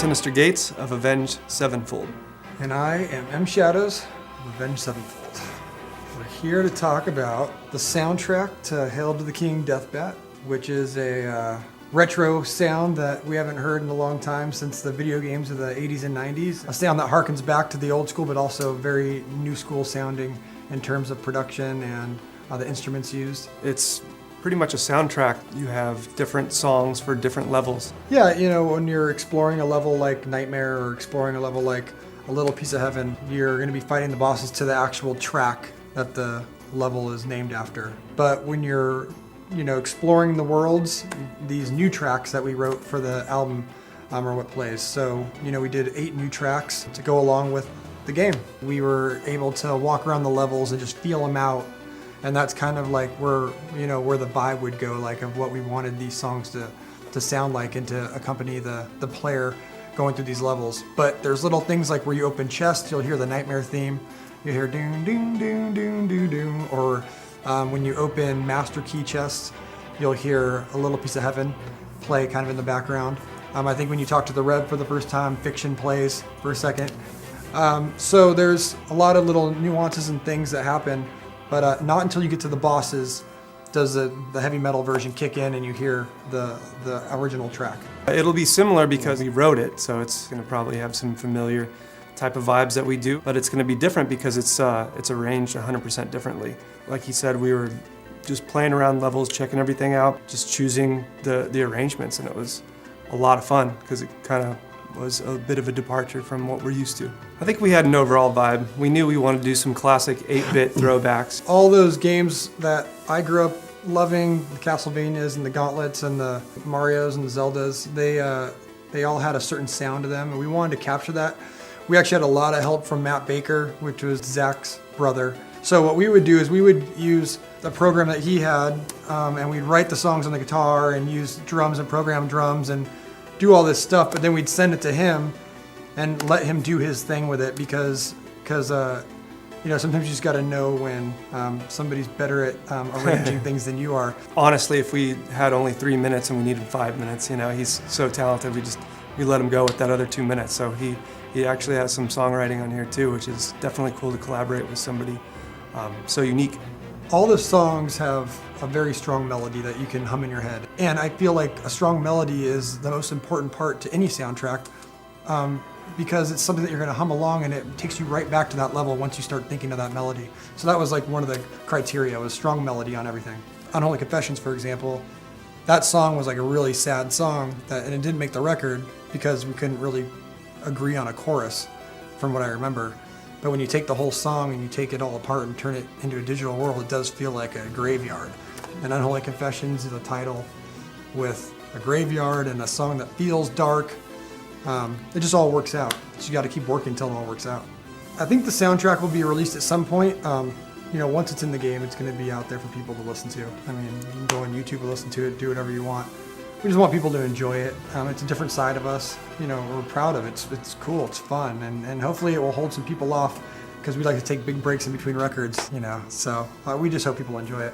Sinister Gates of Avenged Sevenfold. And I am M. Shadows of Avenged Sevenfold. We're here to talk about the soundtrack to Hail to the King Deathbat, which is a retro sound that we haven't heard in a long time since the video games of the 80s and 90s. A sound that harkens back to the old school, but also very new school sounding in terms of production and the instruments used. It's pretty much a soundtrack. You have different songs for different levels. Yeah, you know, when you're exploring a level like Nightmare or exploring a level like A Little Piece of Heaven, you're going to be fighting the bosses to the actual track that the level is named after. But when you're, exploring the worlds, these new tracks that we wrote for the album are what plays. So, we did 8 new tracks to go along with the game. We were able to walk around the levels and just feel them out. And that's kind of like where the vibe would go, like of what we wanted these songs to sound like and to accompany the player going through these levels. But there's little things like where you open chests, you'll hear the Nightmare theme. You hear doom, doom, doom, doom, doom, doom. Or when you open Master Key chests, you'll hear A Little Piece of Heaven play kind of in the background. I think when you talk to the Rev for the first time, Fiction plays for a second. So there's a lot of little nuances and things that happen, but not until you get to the bosses does the heavy metal version kick in and you hear the original track. It'll be similar because we wrote it, so it's going to probably have some familiar type of vibes that we do, but it's going to be different because it's arranged 100% differently. Like he said, we were just playing around levels, checking everything out, just choosing the arrangements, and it was a lot of fun because it kind of was a bit of a departure from what we're used to. I think we had an overall vibe. We knew we wanted to do some classic 8-bit throwbacks. All those games that I grew up loving, the Castlevanias and the Gauntlets and the Marios and the Zeldas, they all had a certain sound to them, and we wanted to capture that. We actually had a lot of help from Matt Baker, which was Zach's brother. So what we would do is we would use the program that he had, and we'd write the songs on the guitar and use drums and program drums and do all this stuff, but then we'd send it to him and let him do his thing with it because sometimes you just got to know when somebody's better at arranging things than you are. Honestly, if we had only 3 minutes and we needed 5 minutes, he's so talented, we let him go with that other 2 minutes. So he actually has some songwriting on here too, which is definitely cool to collaborate with somebody so unique. All the songs have a very strong melody that you can hum in your head. And I feel like a strong melody is the most important part to any soundtrack because it's something that you're going to hum along and it takes you right back to that level once you start thinking of that melody. So that was like one of the criteria, was strong melody on everything. Unholy Confessions, for example, that song was like a really sad song and it didn't make the record because we couldn't really agree on a chorus from what I remember. But when you take the whole song and you take it all apart and turn it into a digital world, it does feel like a graveyard. And Unholy Confessions is a title with a graveyard and a song that feels dark. It just all works out. So you got to keep working until it all works out. I think the soundtrack will be released at some point. Once it's in the game, it's going to be out there for people to listen to. I mean, you can go on YouTube and listen to it, do whatever you want. We just want people to enjoy it. It's a different side of us. We're proud of it. It's cool, it's fun, and hopefully it will hold some people off because we like to take big breaks in between records, So we just hope people enjoy it.